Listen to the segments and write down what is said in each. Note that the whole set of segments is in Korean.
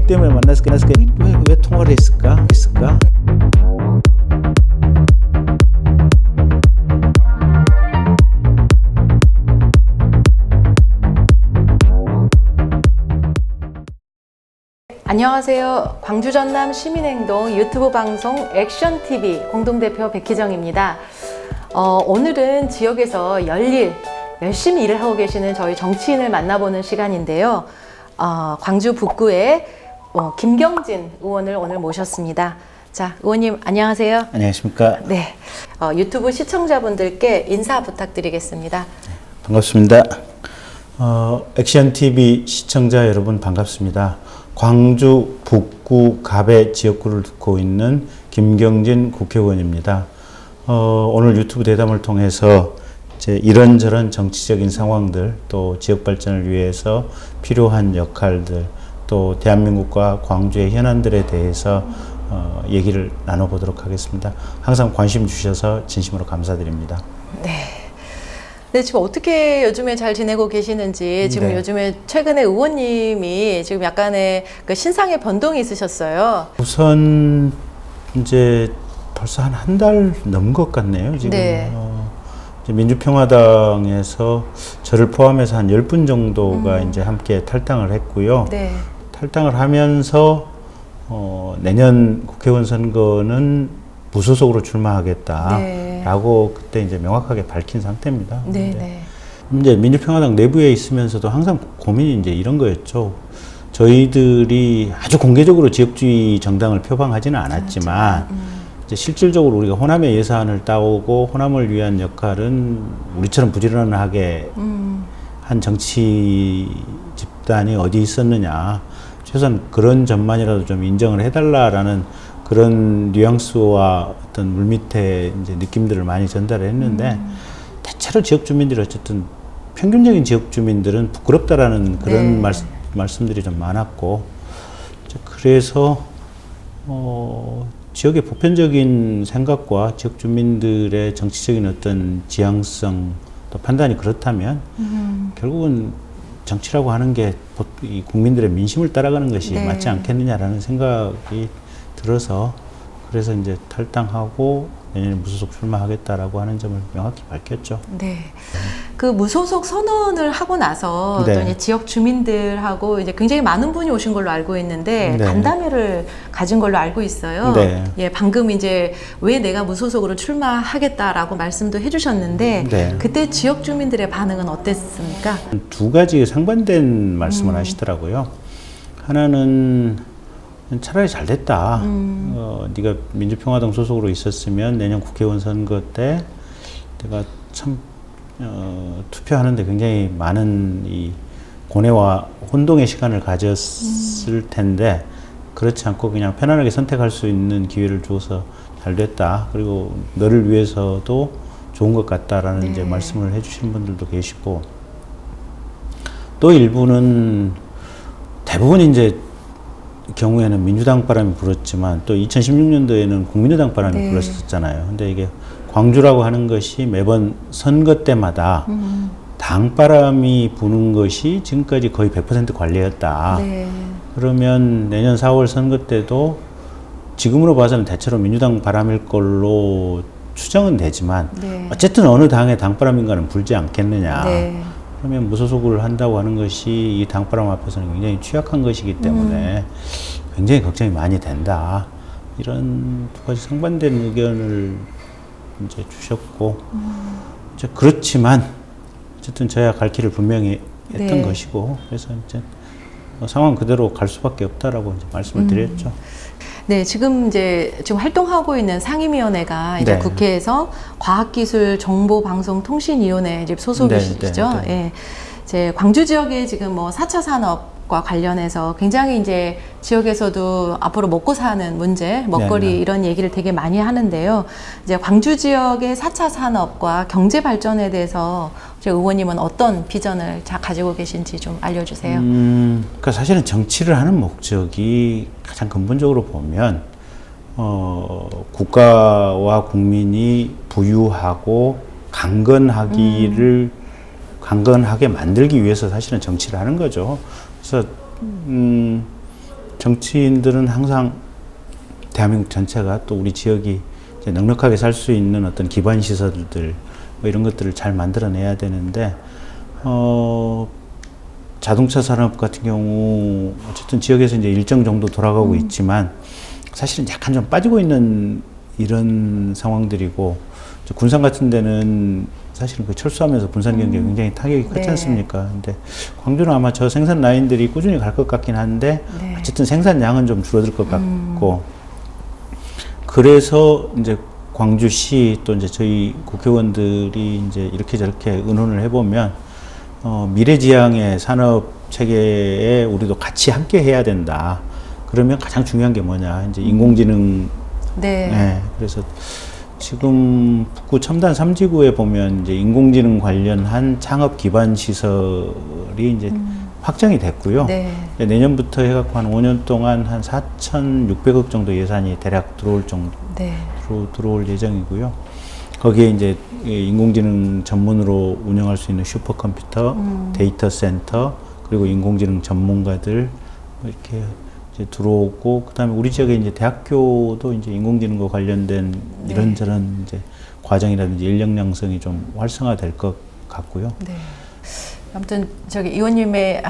때문에 만났을까? 왜 통화를 했을까? 안녕하세요. 광주 전남 시민행동 유튜브 방송 액션TV 공동대표 백희정입니다. 오늘은 지역에서 열심히 일을 하고 계시는 저희 정치인을 만나보는 시간인데요. 광주 북구에 김경진 의원을 오늘 모셨습니다. 자, 의원님 안녕하세요. 안녕하십니까? 네, 유튜브 시청자분들께 인사 부탁드리겠습니다. 반갑습니다. 액션TV 시청자 여러분 반갑습니다. 광주 북구 갑의 지역구를 듣고 있는 김경진 국회의원입니다. 오늘 유튜브 대담을 통해서 이제 이런저런 정치적인 상황들, 또 지역 발전을 위해서 필요한 역할들, 또 대한민국과 광주의 현안들에 대해서 얘기를 나눠보도록 하겠습니다. 항상 관심 주셔서 진심으로 감사드립니다. 네. 네, 지금 어떻게 요즘에 잘 지내고 계시는지, 지금 요즘에 최근에 의원님이 지금 약간의 그 신상의 변동이 있으셨어요. 우선 이제 벌써 한 달 넘은 것 같네요. 지금 네. 이제 민주평화당에서 저를 포함해서 한 10분 정도가 이제 함께 탈당을 했고요. 네. 탈당을 하면서 내년 국회의원 선거는 무소속으로 출마하겠다라고 그때 이제 명확하게 밝힌 상태입니다. 네, 네. 이제 민주평화당 내부에 있으면서도 항상 고민이 이제 이런 거였죠. 저희들이 아주 공개적으로 지역주의 정당을 표방하지는 않았지만 이제 실질적으로 우리가 호남의 예산을 따오고 호남을 위한 역할은 우리처럼 부지런하게 한 정치 집단이 어디 있었느냐. 최소한 그런 점만이라도 좀 인정을 해달라라는 그런 뉘앙스와 어떤 물밑의 이제 느낌들을 많이 전달했는데 대체로 지역 주민들이 어쨌든 평균적인 지역 주민들은 부끄럽다라는 그런 말씀들이 좀 많았고 그래서 지역의 보편적인 생각과 지역 주민들의 정치적인 어떤 지향성 또 판단이 그렇다면 결국은 정치라고 하는 게 이 국민들의 민심을 따라가는 것이 맞지 않겠느냐라는 생각이 들어서 그래서 이제 탈당하고 내년에 무소속 출마하겠다라고 하는 점을 명확히 밝혔죠. 네. 그 무소속 선언을 하고 나서 또 이제 지역 주민들하고 이제 굉장히 많은 분이 오신 걸로 알고 있는데 간담회를 가진 걸로 알고 있어요. 예, 방금 이제 왜 내가 무소속으로 출마하겠다라고 말씀도 해주셨는데 그때 지역 주민들의 반응은 어땠습니까? 두 가지 상반된 말씀을 하시더라고요. 하나는 차라리 잘 됐다. 네가 민주평화당 소속으로 있었으면 내년 국회의원 선거 때 내가 참 투표하는데 굉장히 많은 이 고뇌와 혼동의 시간을 가졌을 텐데 그렇지 않고 그냥 편안하게 선택할 수 있는 기회를 주어서 잘 됐다. 그리고 너를 위해서도 좋은 것 같다라는 이제 말씀을 해주시는 분들도 계시고 또 일부는 대부분 이제 경우에는 민주당 바람이 불었지만 또 2016년도에는 국민의당 바람이 불었었잖아요. 근데 이게 광주라고 하는 것이 매번 선거 때마다 당 바람이 부는 것이 지금까지 거의 100% 관례였다. 그러면 내년 4월 선거 때도 지금으로 봐서는 대체로 민주당 바람일 걸로 추정은 되지만 어쨌든 어느 당의 당 바람인가는 불지 않겠느냐. 그러면 무소속을 한다고 하는 것이 이 당바람 앞에서는 굉장히 취약한 것이기 때문에 굉장히 걱정이 많이 된다. 이런 두 가지 상반된 의견을 이제 주셨고, 이제 그렇지만 어쨌든 저야 갈 길을 분명히 했던 것이고, 그래서 이제 상황 그대로 갈 수밖에 없다라고 이제 말씀을 드렸죠. 네, 지금 활동하고 있는 상임위원회가 이제 국회에서 과학기술정보방송통신위원회 이제 소속이시죠. 예. 이제 광주 지역에 지금 4차 산업과 관련해서 굉장히 이제 지역에서도 앞으로 먹고 사는 문제, 먹거리 이런 얘기를 되게 많이 하는데요. 이제 광주 지역의 4차 산업과 경제 발전에 대해서 의원님은 어떤 비전을 가지고 계신지 좀 알려주세요. 그러니까 사실은 정치를 하는 목적이 가장 근본적으로 보면 국가와 국민이 부유하고 강건하게 만들기 위해서 사실은 정치를 하는 거죠. 그래서 정치인들은 항상 대한민국 전체가 또 우리 지역이 이제 넉넉하게 살 수 있는 어떤 기반 시설들 뭐 이런 것들을 잘 만들어내야 되는데 자동차 산업 같은 경우 어쨌든 지역에서 이제 일정 정도 돌아가고 있지만 사실은 약간 좀 빠지고 있는 이런 상황들이고 군산 같은 데는 사실은 그 철수하면서 분산 경제가 굉장히 타격이 컸지 네. 않습니까? 근데 광주는 아마 저 생산 라인들이 꾸준히 갈 것 같긴 한데 네. 어쨌든 생산량은 좀 줄어들 것 같고 그래서 이제 광주시 또 이제 저희 국회의원들이 이제 이렇게 저렇게 의논을 해보면 미래지향의 산업 체계에 우리도 같이 함께 해야 된다. 그러면 가장 중요한 게 뭐냐? 이제 인공지능. 네. 네. 그래서 지금 북구 첨단 3지구에 보면 이제 인공지능 관련한 창업 기반 시설이 이제 확정이 됐고요. 네. 내년부터 해갖고 한 5년 동안 한 4,600억 정도 예산이 대략 들어올 정도 네. 들어올 예정이고요. 거기에 이제 인공지능 전문으로 운영할 수 있는 슈퍼컴퓨터, 데이터 센터, 그리고 인공지능 전문가들 이렇게 이제 들어오고, 그다음에 우리 지역에 이제 대학교도 이제 인공지능과 관련된 네. 이런저런 이제 과정이라든지 인력 양성이 좀 활성화될 것 같고요. 네. 아무튼 저기 의원님의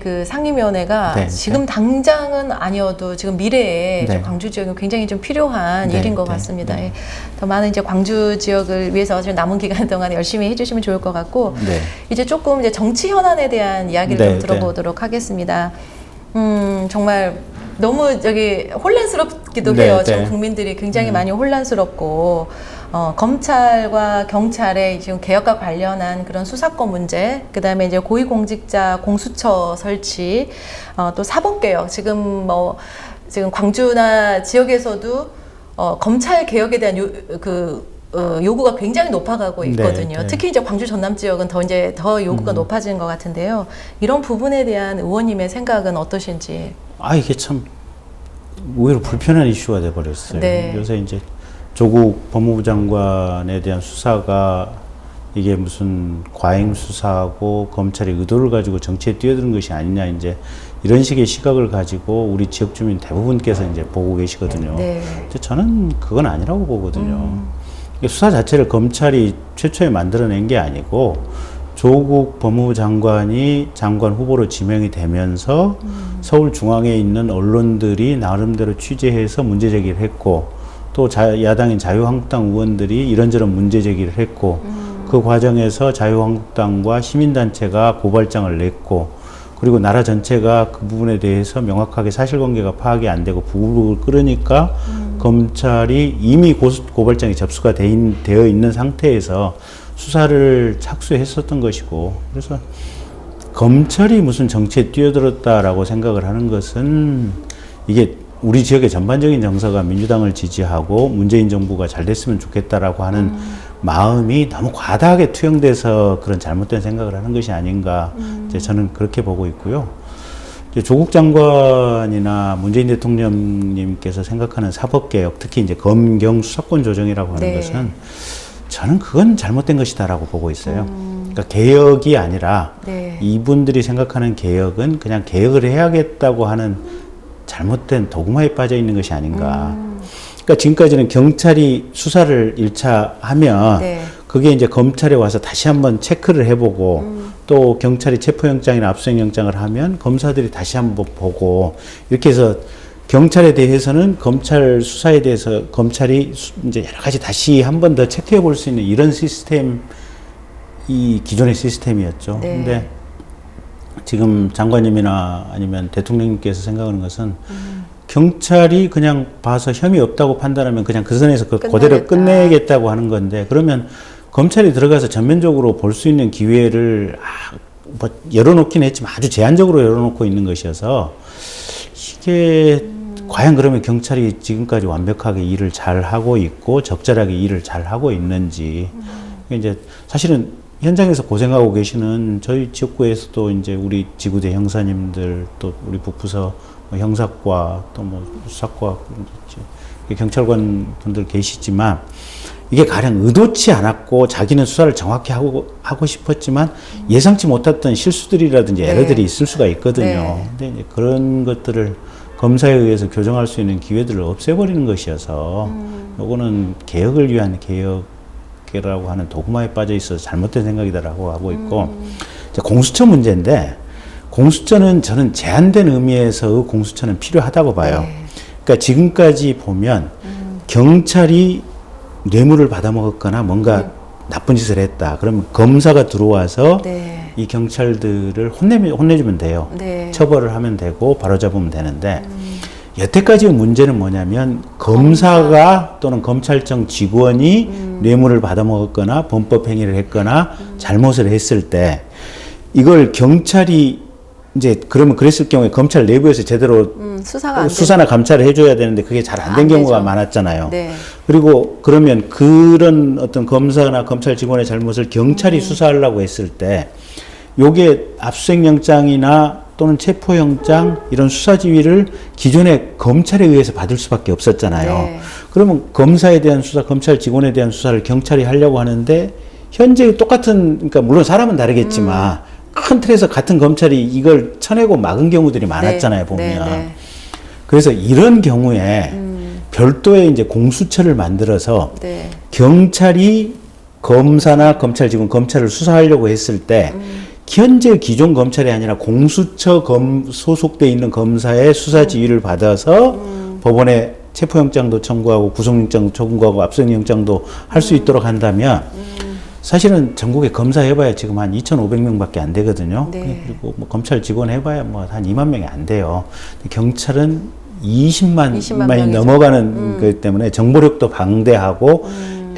그 상임위원회가 네, 지금 네. 당장은 아니어도 지금 미래에 네. 광주 지역은 굉장히 좀 필요한 네, 일인 것 네, 같습니다. 네. 예. 더 많은 이제 광주 지역을 위해서 지금 남은 기간 동안 열심히 해주시면 좋을 것 같고 네. 이제 조금 이제 정치 현안에 대한 이야기를 네, 좀 들어보도록 하겠습니다. 정말 너무 저기 혼란스럽기도 네, 해요. 네. 지금 국민들이 굉장히 많이 혼란스럽고 검찰과 경찰의 지금 개혁과 관련한 그런 수사권 문제, 그다음에 이제 고위공직자 공수처 설치, 또 사법개혁. 지금 광주나 지역에서도 검찰 개혁에 대한 요구가 굉장히 높아가고 있거든요. 네, 네. 특히 이제 광주 전남 지역은 더 요구가 높아지는 것 같은데요. 이런 부분에 대한 의원님의 생각은 어떠신지? 이게 참 의외로 불편한 이슈가 돼버렸어요. 네. 요새 이제 조국 법무부 장관에 대한 수사가 이게 무슨 과잉 수사하고 검찰이 의도를 가지고 정치에 뛰어드는 것이 아니냐, 이제 이런 식의 시각을 가지고 우리 지역 주민 대부분께서 이제 보고 계시거든요. 네. 근데 저는 그건 아니라고 보거든요. 수사 자체를 검찰이 최초에 만들어낸 게 아니고 조국 법무부 장관이 장관 후보로 지명이 되면서 서울중앙에 있는 언론들이 나름대로 취재해서 문제 제기를 했고, 또 야당인 자유한국당 의원들이 이런저런 문제 제기를 했고, 그 과정에서 자유한국당과 시민단체가 고발장을 냈고, 그리고 나라 전체가 그 부분에 대해서 명확하게 사실관계가 파악이 안 되고 부글부글 끓으니까 검찰이 이미 고발장이 접수가 되어 있는 상태에서 수사를 착수했었던 것이고, 그래서 검찰이 무슨 정치에 뛰어들었다라고 생각을 하는 것은, 이게 우리 지역의 전반적인 정서가 민주당을 지지하고 문재인 정부가 잘 됐으면 좋겠다라고 하는 마음이 너무 과다하게 투영돼서 그런 잘못된 생각을 하는 것이 아닌가, 이제 저는 그렇게 보고 있고요. 이제 조국 장관이나 문재인 대통령님께서 생각하는 사법개혁, 특히 이제 검경 수사권 조정이라고 하는 네. 것은 저는 그건 잘못된 것이다라고 보고 있어요. 그러니까 개혁이 아니라 네. 이분들이 생각하는 개혁은 그냥 개혁을 해야겠다고 하는 잘못된 도구마에 빠져 있는 것이 아닌가. 그러니까 지금까지는 경찰이 수사를 1차 하면 네. 그게 이제 검찰에 와서 다시 한번 체크를 해보고 또 경찰이 체포영장이나 압수수색영장을 하면 검사들이 다시 한번 보고, 이렇게 해서 경찰에 대해서는 검찰 수사에 대해서 검찰이 이제 여러 가지 다시 한 번 더 체크해 볼 수 있는 이런 시스템이 기존의 시스템이었죠. 네. 근데 지금 장관님이나 아니면 대통령님께서 생각하는 것은 경찰이 그냥 봐서 혐의 없다고 판단하면 그냥 그 선에서 그대로 끝내겠다고 하는 건데, 그러면 검찰이 들어가서 전면적으로 볼 수 있는 기회를 열어놓긴 했지만 아주 제한적으로 열어놓고 있는 것이어서, 이게 과연 그러면 경찰이 지금까지 완벽하게 일을 잘 하고 있고 적절하게 일을 잘 하고 있는지, 이제 사실은 현장에서 고생하고 계시는 저희 지역구에서도 이제 우리 지구대 형사님들, 또 우리 북부서 형사과, 또 뭐 수사과, 경찰관 분들 계시지만, 이게 가령 의도치 않았고 자기는 수사를 정확히 하고 싶었지만 예상치 못했던 실수들이라든지 네. 에러들이 있을 수가 있거든요. 네. 근데 이제 그런 것들을 검사에 의해서 교정할 수 있는 기회들을 없애버리는 것이어서 요거는 개혁을 위한 개혁이라고 하는 도구마에 빠져 있어서 잘못된 생각이다라고 하고 있고 이제 공수처 문제인데 공수처는 저는 제한된 의미에서 공수처는 필요하다고 봐요. 네. 그러니까 지금까지 보면 경찰이 뇌물을 받아먹었거나 뭔가 나쁜 짓을 했다. 그러면 검사가 들어와서 네. 이 경찰들을 혼내주면 돼요. 네. 처벌을 하면 되고 바로잡으면 되는데 여태까지의 문제는 뭐냐면 검사가 또는 검찰청 직원이 뇌물을 받아먹었거나 범법 행위를 했거나 잘못을 했을 때 이걸 경찰이 이제 그러면 그랬을 경우에 검찰 내부에서 제대로 수사가 안 수사나 감찰을 해줘야 되는데 그게 잘 안 된 안 경우가 되죠. 많았잖아요. 네. 그리고 그러면 그런 어떤 검사나 검찰 직원의 잘못을 경찰이 수사하려고 했을 때 요게 압수수색영장이나 또는 체포영장 이런 수사 지휘를 기존에 검찰에 의해서 받을 수밖에 없었잖아요. 네. 그러면 검사에 대한 수사, 검찰 직원에 대한 수사를 경찰이 하려고 하는데 현재 똑같은 그러니까 물론 사람은 다르겠지만 큰 틀에서 같은 검찰이 이걸 쳐내고 막은 경우들이 많았잖아요, 보면. 네. 네. 그래서 이런 경우에 별도의 이제 공수처를 만들어서 네. 경찰이 검사나 검찰 직원, 검찰을 수사하려고 했을 때 현재 기존 검찰이 아니라 공수처 소속돼 있는 검사의 수사 지휘를 받아서 법원에 체포영장도 청구하고 구속영장도 청구하고 압수수색영장도 할 수 있도록 한다면 사실은 전국에 검사 해봐야 지금 한 2,500명밖에 안 되거든요. 네. 그리고 뭐 검찰 직원 해봐야 뭐 한 2만 명이 안 돼요. 경찰은 20만 명이 명이죠. 넘어가는 거기 때문에 정보력도 방대하고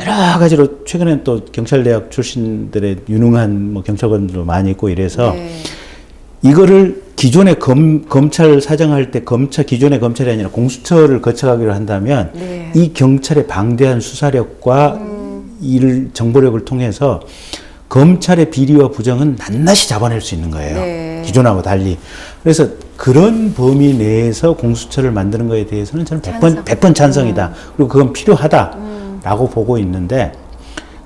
여러 가지로 최근엔 또 경찰대학 출신들의 유능한 뭐 경찰관들도 많이 있고 이래서 네. 이거를 기존에 검찰 사정할 때 기존의 검찰이 아니라 공수처를 거쳐가기로 한다면 네. 이 경찰의 방대한 수사력과 이를 정보력을 통해서 검찰의 비리와 부정은 낱낱이 잡아낼 수 있는 거예요. 네. 기존하고 달리. 그래서 그런 범위 내에서 공수처를 만드는 거에 대해서는 저는 100번 찬성이다. 그리고 그건 필요하다라고 보고 있는데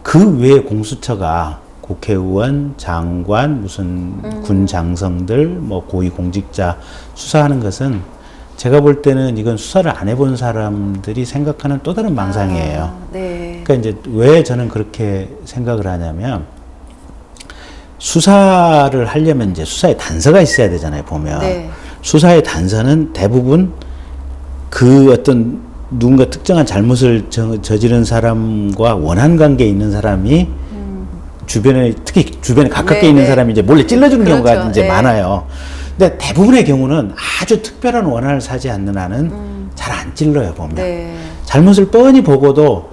그 외에 공수처가 국회의원, 장관, 무슨 군 장성들, 뭐 고위공직자 수사하는 것은 제가 볼 때는 이건 수사를 안 해본 사람들이 생각하는 또 다른 망상이에요. 네. 그러니까 이제 왜 저는 그렇게 생각을 하냐면 수사를 하려면 이제 수사에 단서가 있어야 되잖아요, 보면. 네. 수사의 단서는 대부분 그 어떤 누군가 특정한 잘못을 저지른 사람과 원한 관계에 있는 사람이 주변에, 특히 주변에 가깝게 네, 있는 네. 사람이 이제 몰래 찔러주는 그렇죠. 경우가 이제 네. 많아요. 근데 대부분의 경우는 아주 특별한 원한을 사지 않는 한은 잘 안 찔러요, 보면. 네. 잘못을 뻔히 보고도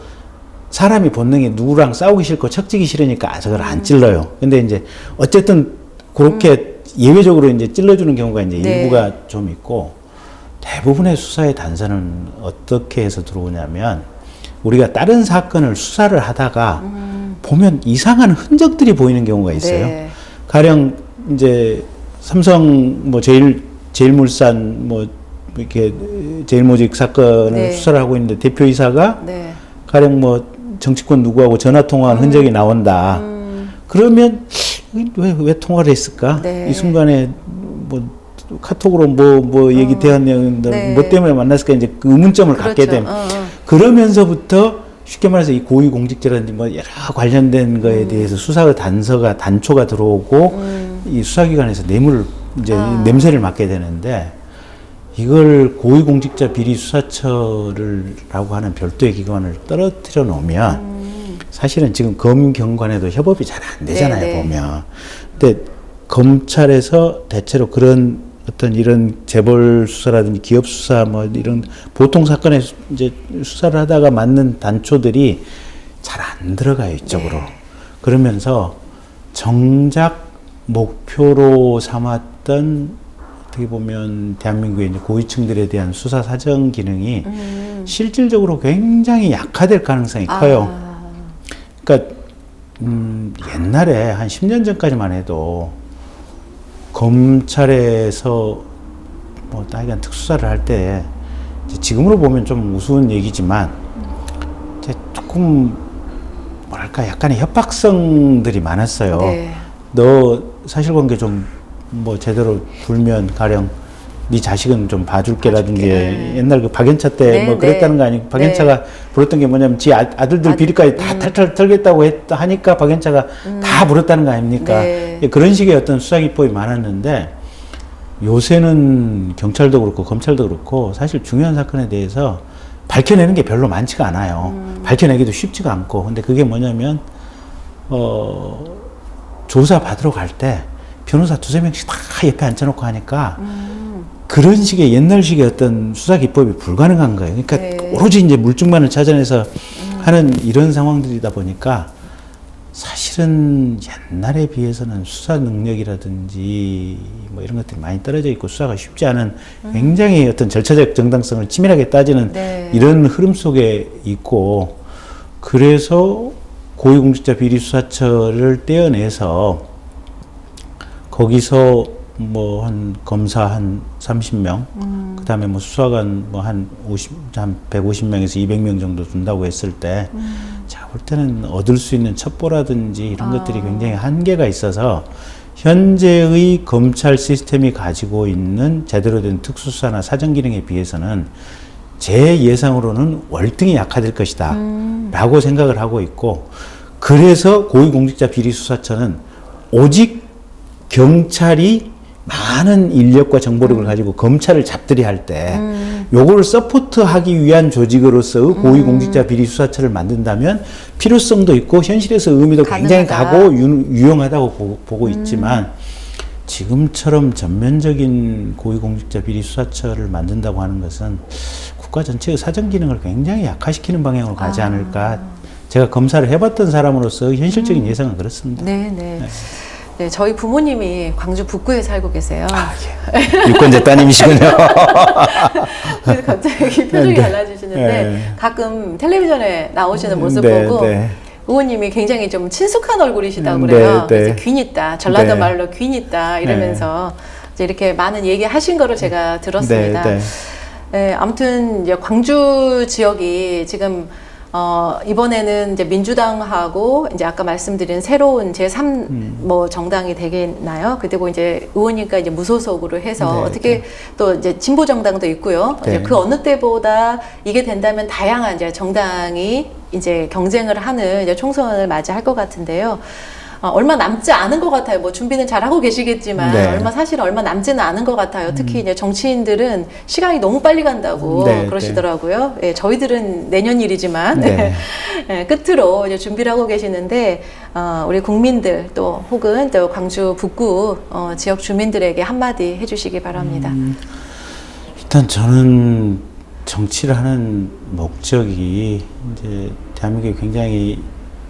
사람이 본능이 누구랑 싸우기 싫고 척지기 싫으니까 저걸 안 찔러요. 근데 이제 어쨌든 그렇게 예외적으로 이제 찔러주는 경우가 이제 네. 일부가 좀 있고 대부분의 수사의 단서는 어떻게 해서 들어오냐면 우리가 다른 사건을 수사를 하다가 보면 이상한 흔적들이 보이는 경우가 있어요. 네. 가령 이제 삼성 뭐 제일물산 뭐 이렇게 제일모직 사건을 네. 수사를 하고 있는데 대표이사가 네. 가령 뭐 정치권 누구하고 전화 통화한 흔적이 나온다. 그러면 왜 통화를 했을까? 네. 이 순간에 뭐 카톡으로 뭐 얘기 대한 내용인데 네. 뭐 때문에 만났을까 이제 그 의문점을 갖게 그렇죠. 됨. 그러면서부터 쉽게 말해서 이 고위공직자라든지 뭐 여러 관련된 거에 대해서 수사의 단초가 들어오고 이 수사기관에서 뇌물을 이제 냄새를 맡게 되는데 이걸 고위공직자 비리 수사처라고 하는 별도의 기관을 떨어뜨려 놓으면 사실은 지금 검경관에도 협업이 잘 안 되잖아요, 네, 네. 보면. 근데 검찰에서 대체로 그런 어떤 이런 재벌 수사라든지 기업 수사 뭐 이런 보통 사건에 이제 수사를 하다가 맞는 단초들이 잘 안 들어가요, 이쪽으로. 네. 그러면서 정작 목표로 삼았던 어떻게 보면 대한민국의 이제 고위층들에 대한 수사 사정 기능이 실질적으로 굉장히 약화될 가능성이 커요. 그러니까 옛날에 한 10년 전까지만 해도 검찰에서 뭐 하여간 특수사를 할 때 지금으로 보면 좀 우스운 얘기지만 이제 조금 뭐랄까 약간의 협박성들이 많았어요. 네. 너 사실관계 좀 뭐 제대로 불면 가령 네 자식은 좀 봐줄게라든지 옛날 그 박연차 때 뭐 그랬다는 거 아니고 박연차가 불었던 게 뭐냐면 지 아들들 비리까지 다 탈탈 털겠다고 하니까 박연차가 다 불었다는 거 아닙니까? 그런 식의 어떤 수사 기법이 많았는데 요새는 경찰도 그렇고 검찰도 그렇고 사실 중요한 사건에 대해서 밝혀내는 게 별로 많지가 않아요. 밝혀내기도 쉽지가 않고. 근데 그게 뭐냐면 조사 받으러 갈 때 변호사 두세 명씩 다 옆에 앉혀놓고 하니까 그런 식의 옛날식의 어떤 수사 기법이 불가능한 거예요. 그러니까 오로지 이제 물증만을 찾아내서 하는 이런 상황들이다 보니까 사실은 옛날에 비해서는 수사 능력이라든지 뭐 이런 것들이 많이 떨어져 있고 수사가 쉽지 않은 굉장히 어떤 절차적 정당성을 치밀하게 따지는 이런 흐름 속에 있고, 그래서 고위공직자 비리수사처를 떼어내서 거기서 뭐 한 검사 한 30명, 그 다음에 뭐 수사관 뭐 한 150명에서 200명 정도 둔다고 했을 때, 제가 볼 때는 얻을 수 있는 첩보라든지 이런 것들이 굉장히 한계가 있어서 현재의 검찰 시스템이 가지고 있는 제대로 된 특수수사나 사정 기능에 비해서는 제 예상으로는 월등히 약화될 것이다 라고 생각을 하고 있고, 그래서 고위공직자 비리수사처는 오직 경찰이 많은 인력과 정보력을 가지고 검찰을 잡들이 할 때 요거를 서포트하기 위한 조직으로서 고위공직자 비리수사처를 만든다면 필요성도 있고 현실에서 의미도 굉장히 가고 유용하다고 보고 있지만, 지금처럼 전면적인 고위공직자 비리수사처를 만든다고 하는 것은 국가 전체의 사정 기능을 굉장히 약화시키는 방향으로 가지 않을까. 제가 검사를 해봤던 사람으로서 현실적인 예상은 그렇습니다. 네, 저희 부모님이 광주 북구에 살고 계세요. 유권자 따님이시군요. 그래서 갑자기 표정이 달라지시는데 가끔 텔레비전에 나오시는 모습 보고 의원님이 굉장히 좀 친숙한 얼굴이시다고 그래요. 그래서 귀인 있다, 전라도 말로 귀인 있다 이러면서 이제 이렇게 많은 얘기하신 거를 제가 들었습니다. 아무튼 이제 광주 지역이 지금 이번에는 이제 민주당하고 이제 아까 말씀드린 새로운 제3 뭐 정당이 되겠나요? 그리고 이제 의원이니까 이제 무소속으로 해서 어떻게 또 이제 진보 정당도 있고요. 이제 그 어느 때보다 이게 된다면 다양한 이제 정당이 이제 경쟁을 하는 이제 총선을 맞이할 것 같은데요. 얼마 남지 않은 것 같아요. 뭐 준비는 잘 하고 계시겠지만 사실 얼마 남지는 않은 것 같아요. 특히 이제 정치인들은 시간이 너무 빨리 간다고 그러시더라고요. 저희들은 내년 일이지만 끝으로 이제 준비를 하고 계시는데 우리 국민들 또 혹은 또 광주 북구 지역 주민들에게 한마디 해주시기 바랍니다. 일단 저는 정치를 하는 목적이 이제 대한민국이 굉장히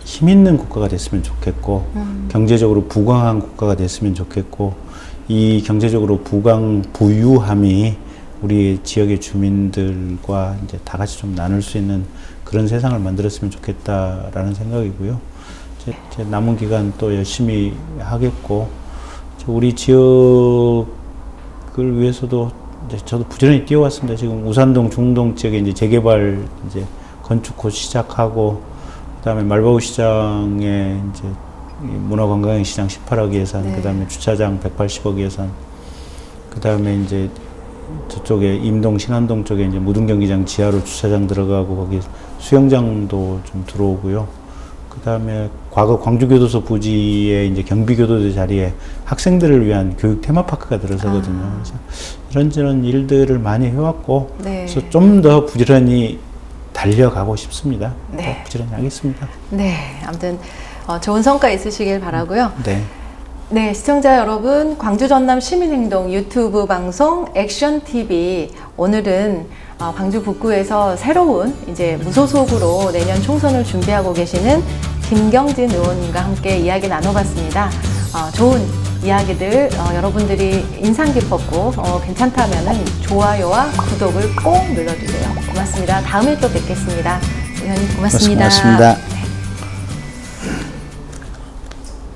힘 있는 국가가 됐으면 좋겠고, 경제적으로 부강한 국가가 됐으면 좋겠고, 이 경제적으로 부유함이 우리 지역의 주민들과 이제 다 같이 좀 나눌 수 있는 그런 세상을 만들었으면 좋겠다라는 생각이고요. 제 남은 기간 또 열심히 하겠고, 우리 지역을 위해서도 이제 저도 부지런히 뛰어왔습니다. 지금 우산동, 중동 지역에 이제 재개발 이제 건축 곧 시작하고, 그다음에 말바우 시장에 이제 문화관광형 시장 18억 예산, 그다음에 주차장 180억 예산, 그다음에 이제 저쪽에 임동 신안동 쪽에 이제 무등 경기장 지하로 주차장 들어가고 거기 수영장도 좀 들어오고요. 그다음에 과거 광주교도소 부지에 이제 경비교도소 자리에 학생들을 위한 교육 테마파크가 들어서거든요. 그래서 이런저런 일들을 많이 해왔고, 그래서 좀 더 부지런히 달려가고 싶습니다. 부지런히 하겠습니다. 아무튼 좋은 성과 있으시길 바라고요. 시청자 여러분, 광주 전남 시민행동 유튜브 방송 액션TV, 오늘은 광주 북구에서 새로운 이제 무소속으로 내년 총선을 준비하고 계시는 김경진 의원님과 함께 이야기 나눠봤습니다. 좋은 이야기들 여러분들이 인상 깊었고 괜찮다면은 좋아요와 구독을 꼭 눌러주세요. 고맙습니다. 다음에 또 뵙겠습니다. 의원님 고맙습니다. 고맙습니다.